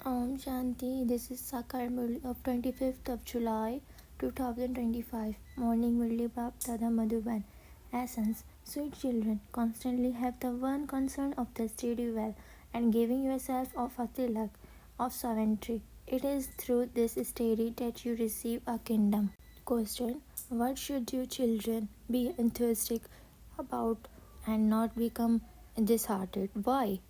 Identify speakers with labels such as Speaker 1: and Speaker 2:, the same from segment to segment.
Speaker 1: Shanti, this is Sakar Murli of 25th of July 2025. Morning Murli Bab Dada Madhuban. Essence, sweet children, constantly have the one concern of the steady well and giving yourself of a tilak of sovereignty. It is through this steady that you receive a kingdom. Question: what should you children be enthusiastic about and not become disheartened? Why?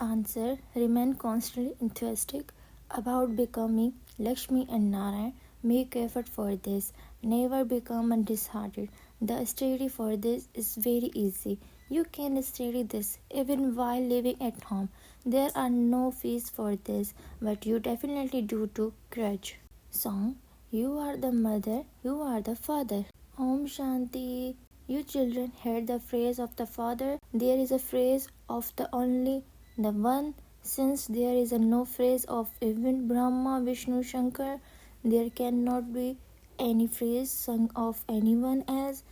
Speaker 1: Answer: remain constantly enthusiastic about becoming Lakshmi and Narayan. Make effort for this. Never become disheartened. The study for this is very easy. You can study this even while living at home. There are no fees for this, but you definitely do to grudge. Song: you are the mother, you are the father. Om Shanti. You children heard the phrase of the father. There is a phrase of the only the one. Since there is no phrase of even Brahma, Vishnu, Shankar, there cannot be any phrase sung of anyone as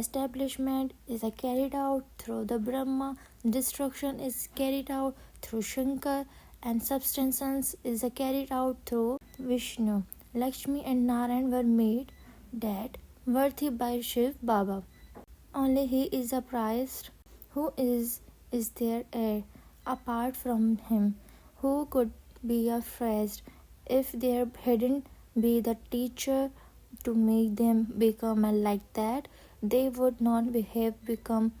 Speaker 1: establishment is carried out through the Brahma, destruction is carried out through Shankar, and substance is carried out through Vishnu. Lakshmi and Narayan were made that worthy by Shiv Baba. Only he is a priest. Who is their heir apart from him? Who could be a priest if there hadn't be the teacher to make them become like that? They would not become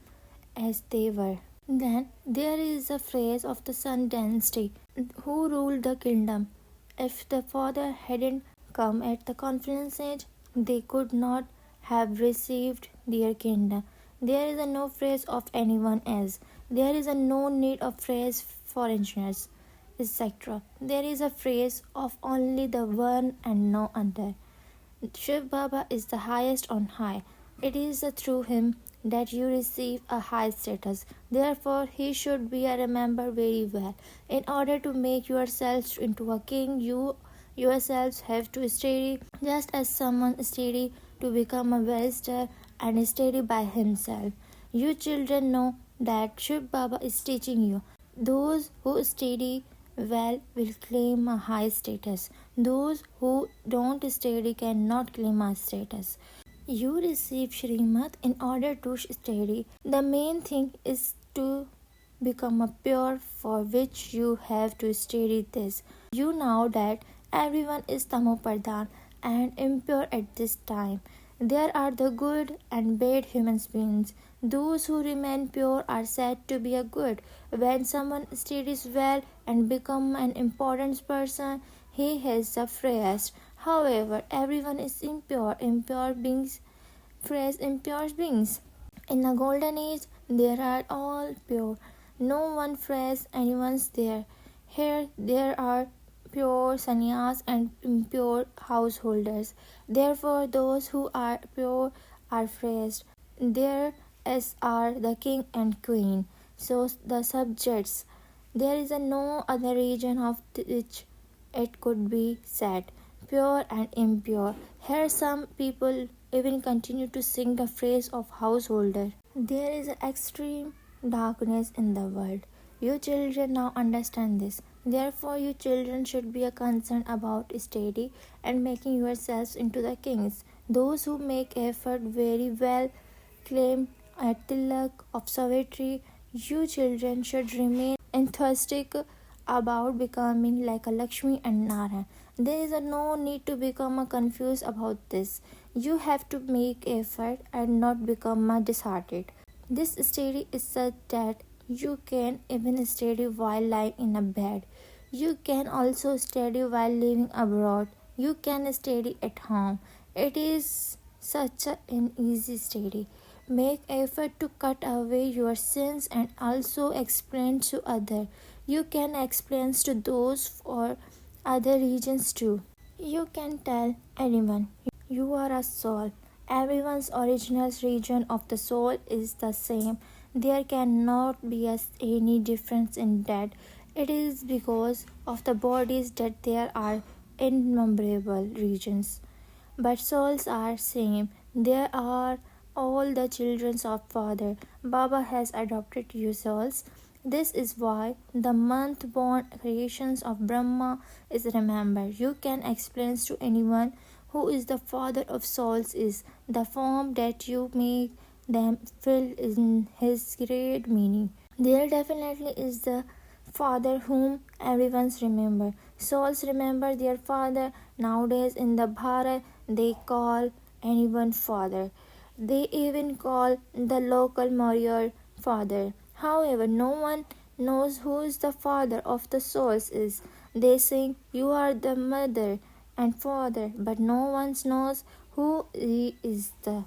Speaker 1: as they were. Then there is a phrase of the Sun dynasty who ruled the kingdom. If the father hadn't come at the confluence age, they could not have received their kingdom. There is no phrase of anyone else. There is no need of phrase for engineers, etc. There is a phrase of only the one and no other. Shiv Baba is the highest on high. It is through him that you receive a high status. Therefore, he should be remembered very well. In order to make yourselves into a king, you yourselves have to study just as someone study to become a barrister and study by himself. You children know that Shiv Baba is teaching you. Those who study well will claim a high status. Those who don't study cannot claim a status. You receive Shrimad in order to study. The main thing is to become a pure, for which you have to study this. You know that everyone is Tamopardhan and impure at this time. There are the good and bad human beings. Those who remain pure are said to be a good. When someone studies well and becomes an important person, he has the freest. However, everyone is impure. Impure beings phrase impure beings. In the golden age, they are all pure. No one phrase anyone's there. Here there are pure sannyas and impure householders. Therefore, those who are pure are praised. There as are the king and queen. So the subjects. There is no other region of which it could be said, pure and impure. Here some people even continue to sing the phrase of householder. There is extreme darkness in the world. You children now understand this. Therefore, you children should be concerned about study and making yourselves into the kings. Those who make effort very well claim a tilak of sovereignty. You children should remain enthusiastic about becoming like a Lakshmi and Narayan. There is no need to become confused about this. You have to make effort and not become disheartened. This study is such that you can even study while lying in a bed. You can also study while living abroad. You can study at home. It is such an easy study. Make effort to cut away your sins and also explain to others. You can explain to those for other regions too. You can tell anyone you are a soul. Everyone's original region of the soul is the same. There cannot be any difference in that. It is because of the bodies that there are innumerable regions. But souls are same. There are all the children of Father. Baba has adopted you souls This is why the month-born creations of Brahma is remembered. You can explain to anyone who is the father of souls is the form that you make them fill in his great meaning. There definitely is the father whom everyone's remember. Souls remember their father. Nowadays in the Bharat they call anyone father. They even call the local warrior father. However, no one knows who is the father of the souls is. They sing you are the mother and father, but no one knows who he is the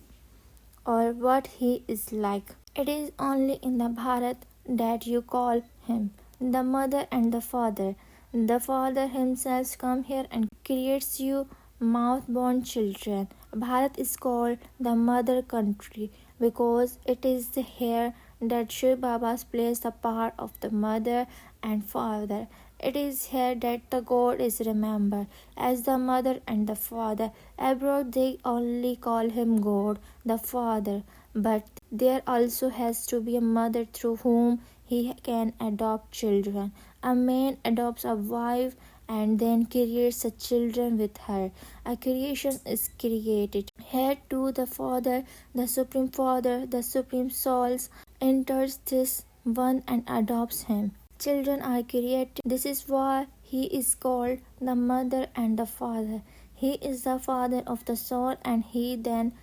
Speaker 1: or what he is like. It is only in the Bharat that you call him the mother and the father. The father himself comes here and creates you mouth-born children. Bharat is called the mother country because it is here that shivbaba plays the part of the mother and father. It is here that the God is remembered as the mother and the father. Abroad they only call him God, the father, but there also has to be a mother through whom he can adopt children. A man adopts a wife and then creates a children with her. A creation is created. Here too the Father, the Supreme Souls enters this one and adopts him. Children are created. This is why he is called the mother and the father. He is the father of the soul and he then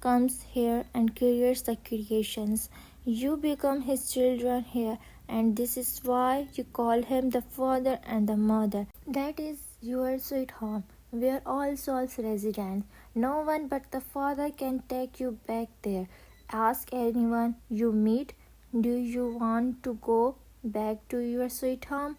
Speaker 1: comes here and creates the creations. You become his children here, and this is why you call him the father and the mother. That is your sweet home, where all souls reside. No one but the Father can take you back there. Ask anyone you meet, do you want to go back to your sweet home?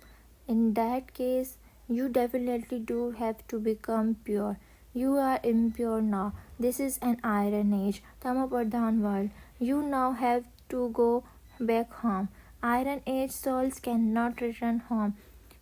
Speaker 1: In that case, you definitely do have to become pure. You are impure now. This is an iron age, Tamapradhan world. You now have to go back home. Iron age souls cannot return home.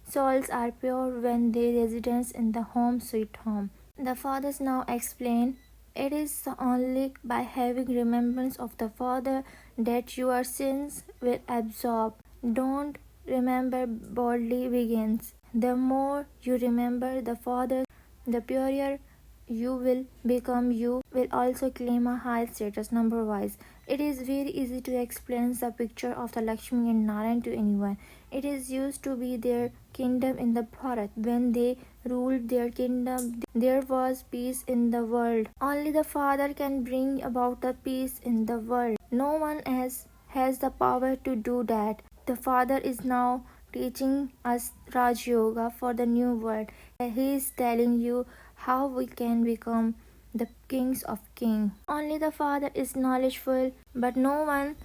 Speaker 1: Souls are pure when they reside in the home sweet home. The fathers now explain it is only by having remembrance of the Father that your sins will absorb. Don't remember boldly begins. The more you remember the Father, the purer you will become. You will also claim a high status number wise. It is very easy to explain the picture of the Lakshmi and Narayan to anyone. It is used to be their kingdom in the Bharat. When they ruled their kingdom, there was peace in the world. Only the Father can bring about the peace in the world. No one else has the power to do that. The Father is now teaching us Raj Yoga for the new world. He is telling you how we can become the kings of kings. Only the Father is knowledgeful, but no one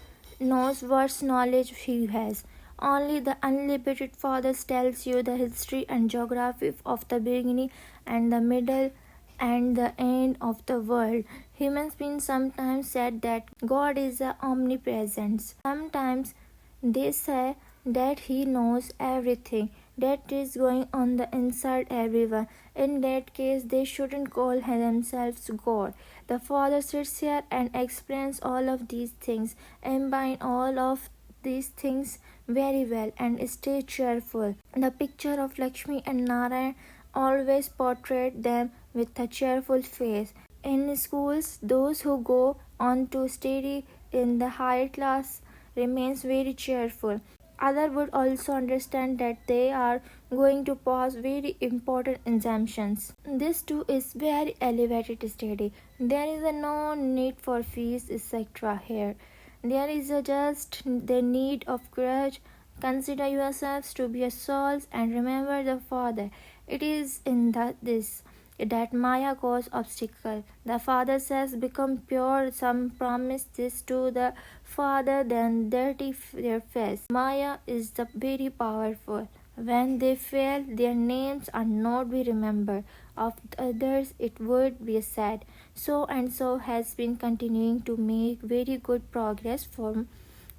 Speaker 1: knows what knowledge he has. Only the unlimited Father tells you the history and geography of the beginning and the middle and the end of the world. Humans being sometimes said that God is omnipresent. Sometimes they say that he knows everything that is going on the inside everyone. In that case, they shouldn't call themselves God. The Father sits here and explains all of these things, combine all of these things very well and stay cheerful. The picture of Lakshmi and Narayan always portrayed them with a cheerful face. In schools, those who go on to study in the higher class remains very cheerful. Others would also understand that they are going to pass very important examinations. This too is very elevated study. There is no need for fees, etc. here. There is just the need of courage. Consider yourselves to be a souls and remember the Father. It is in this that Maya cause obstacle. The Father says, become pure. Some promise this to the Father, then dirty their face. Maya is the very powerful. When they fail, their names are not be remembered. Of others, it would be said. So and so has been continuing to make very good progress from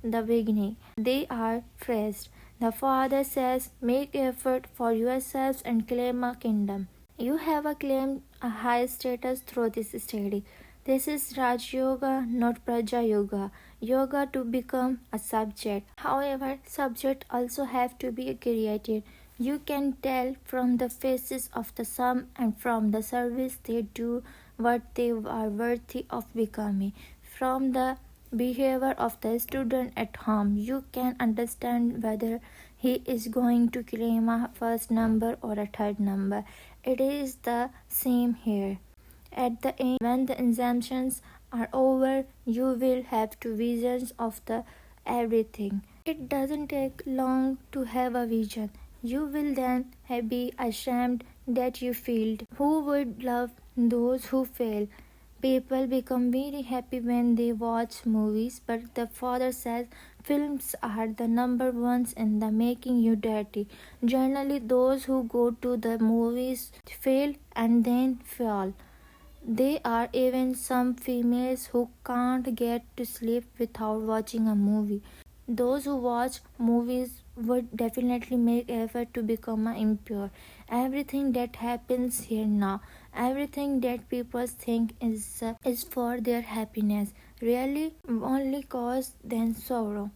Speaker 1: the beginning. They are praised. The Father says, make effort for yourselves and claim a kingdom. You have claimed a high status through this study. This is Raj Yoga, not Praja Yoga. Yoga to become a subject. However, subject also have to be created. You can tell from the faces of the some and from the service they do what they are worthy of becoming. From the behavior of the student at home, you can understand whether he is going to claim a first number or a third number. It is the same here. At the end, when the examinations are over, you will have two visions of the everything. It doesn't take long to have a vision. You will then be ashamed that you failed. Who would love those who fail? People become very happy when they watch movies, but the father says films are the number ones in the making you dirty. Generally, those who go to the movies fail and then fall. There are even some females who can't get to sleep without watching a movie. Those who watch movies would definitely make effort to become impure. Everything that happens here now, everything that people think is for their happiness, really only cause them sorrow.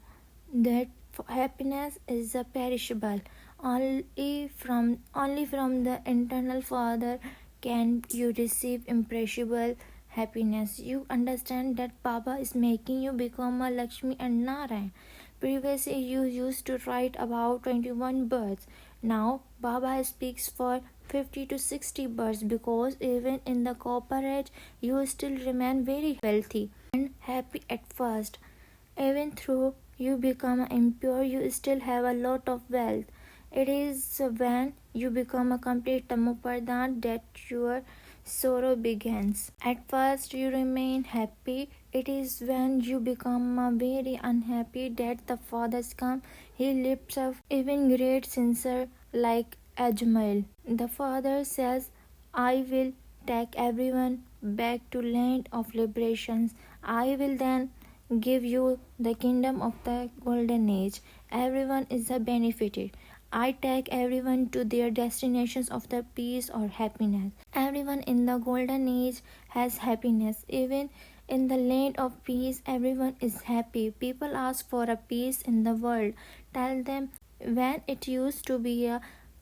Speaker 1: That happiness is a perishable. Only from the internal Father can you receive imperishable happiness. You understand that Baba is making you become a Lakshmi and Narayan. Previously, you used to write about 21 birds. Now, Baba speaks for 50 to 60 birds because even in the copper age, you still remain very wealthy and happy at first. Even though you become impure, you still have a lot of wealth. It is when you become a complete Tamopardhan that your sorrow begins. At first, you remain happy. It is when you become very unhappy that the fathers come. He lifts up even great sincere like Ajmail. The father says, I will take everyone back to land of liberations. I will then give you the kingdom of the golden age. Everyone is benefited. I take everyone to their destinations of the peace or happiness. Everyone in the golden age has happiness. Even in the land of peace, everyone is happy. People ask for a peace in the world. Tell them when it used to be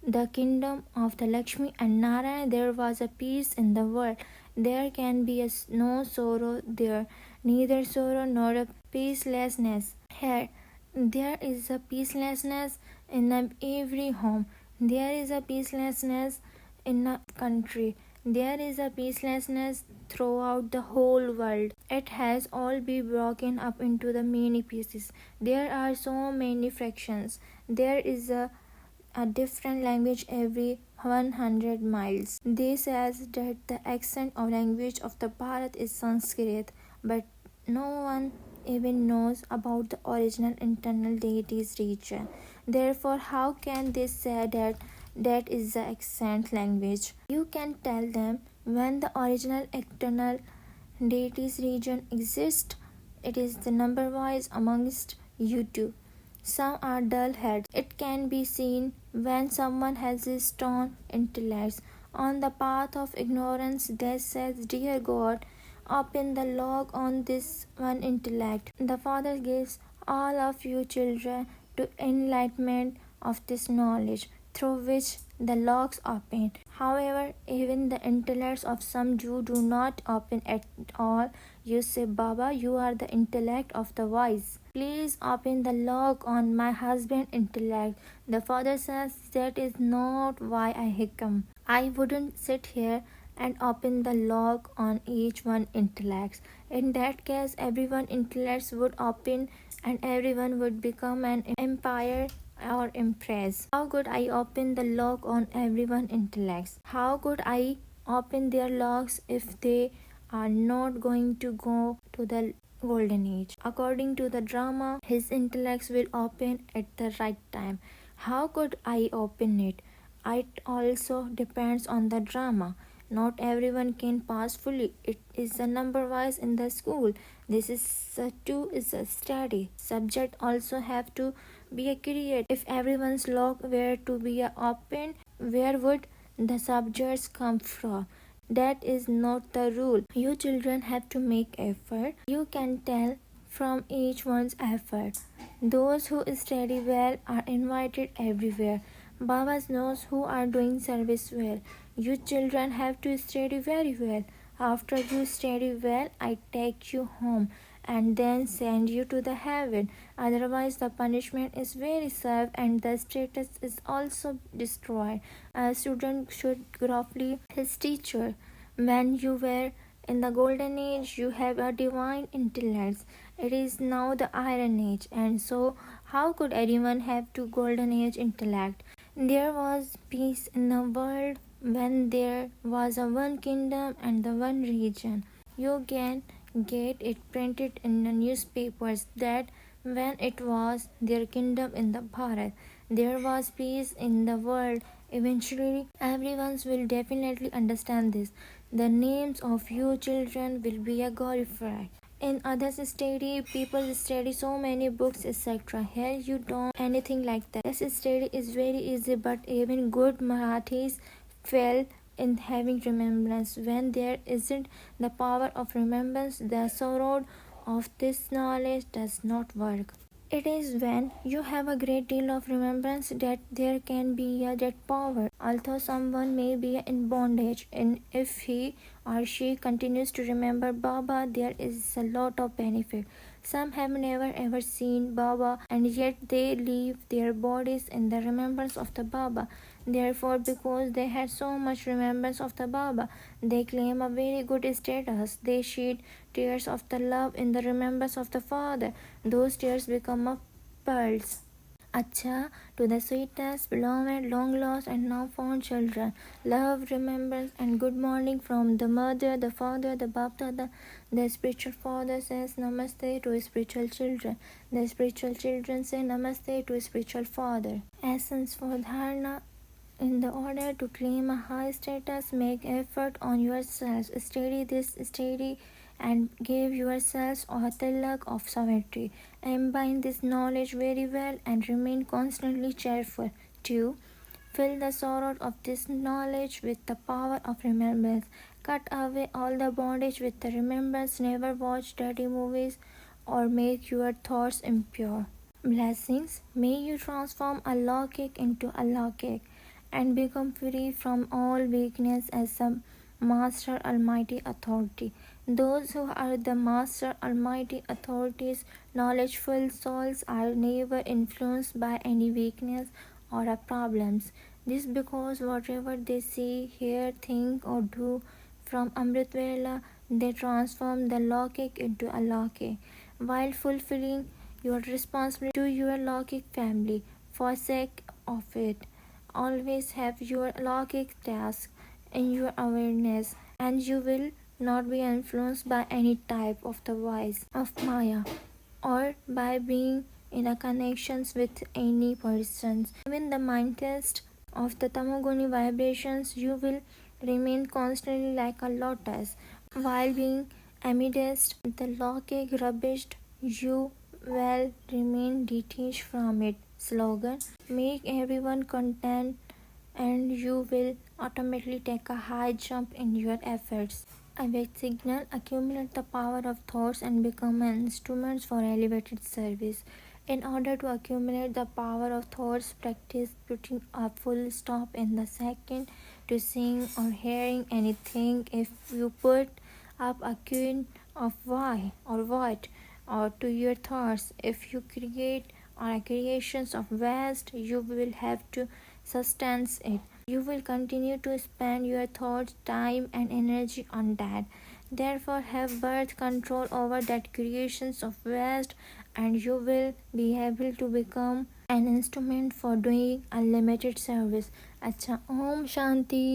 Speaker 1: the kingdom of the Lakshmi and Narayan, there was a peace in the world. There can be no sorrow there, neither sorrow nor a peacelessness. Here, there is a peacelessness in every home. There is a peacelessness in a country. There is a peacelessness throughout the whole world. It has all been broken up into the many pieces. There are so many fractions. There is a different language every 100 miles. This says that the accent or language of the Bharat is Sanskrit, but no one even knows about the original internal deity's region. Therefore, how can they say that that is the accent language? You can tell them when the original internal deity's region exists. It is the number wise amongst you two. Some are dull heads. It can be seen when someone has a strong intellect. On the path of ignorance, they says, Dear God, open the lock on this one intellect. The Father gives all of you children to enlightenment of this knowledge, through which the locks open. However, even the intellects of some Jew do not open at all. You say, Baba, you are the intellect of the wise. Please open the lock on my husband's intellect. The father says, that is not why I have come. I wouldn't sit here and open the lock on each one intellects. In that case, everyone intellects would open and everyone would become an empire or empress. How could I open the lock on everyone intellects? How could I open their locks if they are not going to go to the golden age? According to the drama, his intellects will open at the right time. How could I open it? It also depends on the drama. Not everyone can pass fully. It is a number wise in the school. This is a study. Subject also have to be a create. If everyone's lock were to be open, where would the subjects come from? That is not the rule. You children have to make effort. You can tell from each one's effort. Those who study well are invited everywhere. Baba knows who are doing service well. You children have to study very well. After you study well, I take you home and then send you to the heaven. Otherwise, the punishment is very severe and the status is also destroyed. A student should roughly his teacher. When you were in the golden age, you have a divine intellect. It is now the iron age, and so how could anyone have two golden age intellect? There was peace in the world when there was a one kingdom and the one region. You can get it printed in the newspapers that when it was their kingdom in the Bharat, there was peace in the world. Eventually, everyone will definitely understand this. The names of you children will be glorified. In others study, people study so many books, etc. Here you don't anything like that. This study is very easy, but even good Marathis fail in having remembrance. When there isn't the power of remembrance, the sword of this knowledge does not work. It is when you have a great deal of remembrance that there can be that power. Although someone may be in bondage, and if he or she continues to remember Baba, there is a lot of benefit. Some have never ever seen Baba, and yet they leave their bodies in the remembrance of the Baba. Therefore, because they had so much remembrance of the Baba, they claim a very good status. They shed tears of the love in the remembrance of the Father. Those tears become of pearls. Acha, to the sweetest, beloved, long lost, and now found children, love, remembrance, and good morning from the mother, the father, the Bapdada. The spiritual father says Namaste to spiritual children. The spiritual children say Namaste to spiritual father. Essence for Dharna. In the order to claim a high status, make effort on yourselves. Study this, study and give yourselves a tilak of sovereignty. Imbibe this knowledge very well and remain constantly cheerful. 2. Fill the sorrow of this knowledge with the power of remembrance. Cut away all the bondage with the remembrance. Never watch dirty movies or make your thoughts impure. Blessings. May you transform a lawcake into a lawcake and become free from all weakness as a Master Almighty Authority. Those who are the Master Almighty Authorities, knowledgeful souls, are never influenced by any weakness or problems. This because whatever they see, hear, think, or do from Amrit Vela, they transform the lawcake into a lawcake, while fulfilling your responsibility to your lawcake family for sake of it. Always have your lawcake task in your awareness, and you will not be influenced by any type of the vice of Maya or by being in a connections with any persons. Even the mindest of the tamoguni vibrations, you will remain constantly like a lotus. While being amidst the lawcake rubbish, you will remain detached from it. Slogan: make everyone content and you will automatically take a high jump in your efforts. Awake signal: accumulate the power of thoughts and become an instrument for elevated service. In order to accumulate the power of thoughts, practice putting a full stop in the second to seeing or hearing anything. If you put up a queen of why or what or to your thoughts, if you create or creations of waste, you will have to sustain it. You will continue to spend your thoughts, time, and energy on that. Therefore, have birth control over that creations of waste, and you will be able to become an instrument for doing unlimited service. Acha, Om Shanti.